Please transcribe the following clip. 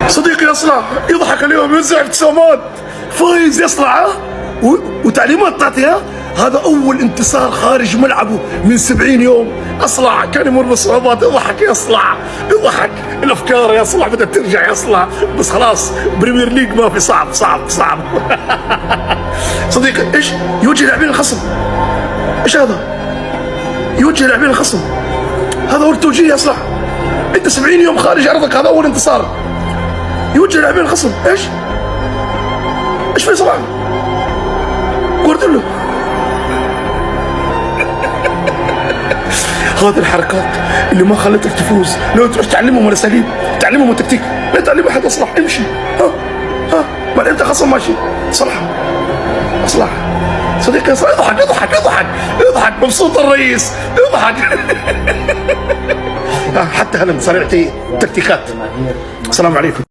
صديقي اصلع يضحك اليوم يوزع ابتسامات فايز يصلع وتعليمات تعطيها. هذا اول انتصار خارج ملعبه من 70 يوم. اصلع كان يمر بصعوبات، يضحك يصلع يضحك، الافكار يا اصلع بدات ترجع يصلع، بس خلاص بريمير ليج ما في، صعب صعب صعب. صديقي ايش يوجه لاعبين الخصم؟ ايش هذا؟ يوجه لاعبين الخصم، هذا هو التوجيه يا اصلع. انت 70 يوم خارج ارضك، هذا اول انتصار. يوجه لاعبين الخصم، ايش في صراحه؟ جوارديولا. هذه الحركات اللي ما خلتك تفوز، لو تروح تعلمهم الاساليب، تعلمهم التكتيك، لا تعلم احد اصلح، امشي. ما انت خصم ماشي، صلح اصلح. صديقي يضحك يضحك يضحك يضحك، مبسوط الرئيس يضحك. حتى هلا صنعتي تكتيكات. السلام عليكم.